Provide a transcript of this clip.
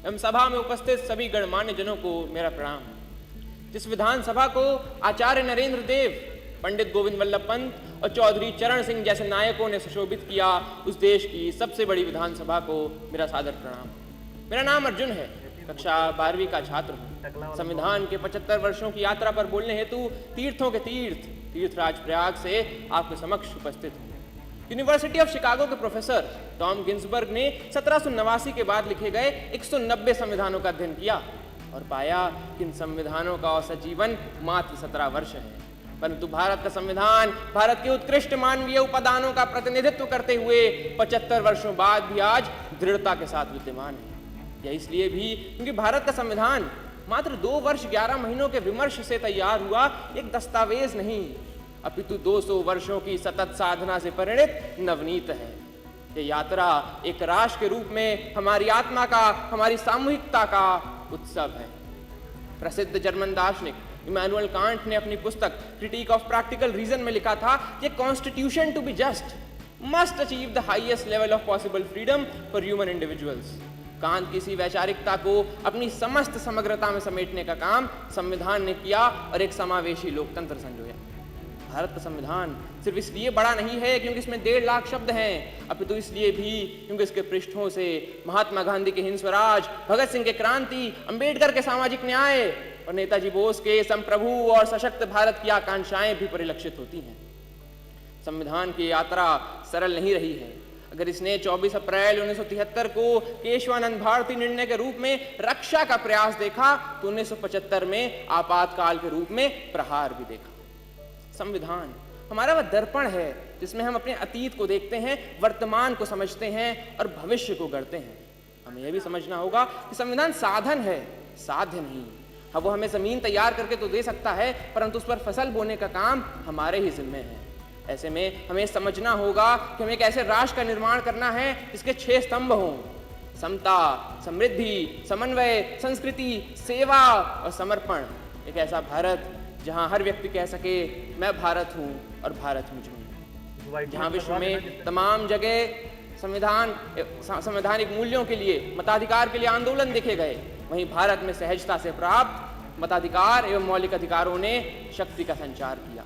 एवं सभा में उपस्थित सभी गणमान्य जनों को मेरा प्रणाम। जिस विधानसभा को आचार्य नरेंद्र देव, पंडित गोविंद वल्लभ पंत और चौधरी चरण सिंह जैसे नायकों ने सुशोभित किया, उस देश की सबसे बड़ी विधानसभा को मेरा सादर प्रणाम। मेरा नाम अर्जुन है, कक्षा 12वीं का छात्र हूँ। संविधान के 75 वर्षों की यात्रा पर बोलने हेतु तीर्थों के तीर्थराज प्रयाग से आपके समक्ष उपस्थित हूँ। यूनिवर्सिटी ऑफ शिकागो के प्रोफेसर टॉम गिन्सबर्ग ने 1789 के बाद लिखे गए 190 संविधानों का अध्ययन किया और पाया कि इन संविधानों का औसत जीवन मात्र 17 वर्ष है, परंतु भारत का संविधान भारत के उत्कृष्ट मानवीय उपादानों का प्रतिनिधित्व करते हुए 75 वर्षों बाद भी आज दृढ़ता के साथ विद्यमान है। यह इसलिए भी क्योंकि भारत का संविधान मात्र 2 वर्ष 11 महीनों के विमर्श से तैयार हुआ एक दस्तावेज नहीं, अपितु 200 वर्षों की सतत साधना से परिणित नवनीत है। यह यात्रा एक राष्ट्र के रूप में हमारी आत्मा का, हमारी सामूहिकता का उत्सव है। प्रसिद्ध जर्मन दार्शनिक इमैनुअल कांट ने अपनी पुस्तक क्रिटिक ऑफ प्रैक्टिकल रीजन में लिखा था कि constitution to be just must achieve the highest level of possible freedom for human individuals. Kant की इसी वैचारिकता को अपनी समस्त समग्रता में समेटने का काम संविधान ने किया और एक समावेशी लोकतंत्र संजोया। भारत का संविधान सिर्फ इसलिए बड़ा नहीं है क्योंकि इसमें 1.5 लाख शब्द हैं, अपितु इसलिए भी क्योंकि इसके पृष्ठों से महात्मा गांधी के हिंद स्वराज, भगत सिंह के क्रांति, अंबेडकर के सामाजिक न्याय और नेताजी बोस के संप्रभु और सशक्त भारत की आकांक्षाएं भी परिलक्षित होती हैं। संविधान की यात्रा सरल नहीं रही है। अगर इसने 24 अप्रैल 1973 को केशवानंद भारती निर्णय के रूप में रक्षा का प्रयास देखा तो 1975 में आपातकाल के रूप में प्रहार भी देखा। संविधान हमारा वह दर्पण है जिसमें हम अपने अतीत को देखते हैं, वर्तमान को समझते हैं और भविष्य को गढ़ते हैं। हमें यह भी समझना होगा कि संविधान साधन है, साध्य नहीं। हाँ, वो हमें जमीन तैयार करके तो दे सकता है, परंतु उस पर फसल बोने का काम हमारे ही जिम्मे है। ऐसे में हमें समझना होगा कि हमें एक ऐसे राष्ट्र का निर्माण करना है जिसके 6 स्तंभ हों: समता, समृद्धि, समन्वय, संस्कृति, सेवा और समर्पण। एक ऐसा भारत जहां हर व्यक्ति कह सके मैं भारत हूं और भारत मुझ में। जहां विश्व में तमाम जगह संवैधानिक मूल्यों के लिए, मताधिकार के लिए आंदोलन देखे गए, वहीं भारत में सहजता से प्राप्त मताधिकार एवं मौलिक अधिकारों ने शक्ति का संचार किया।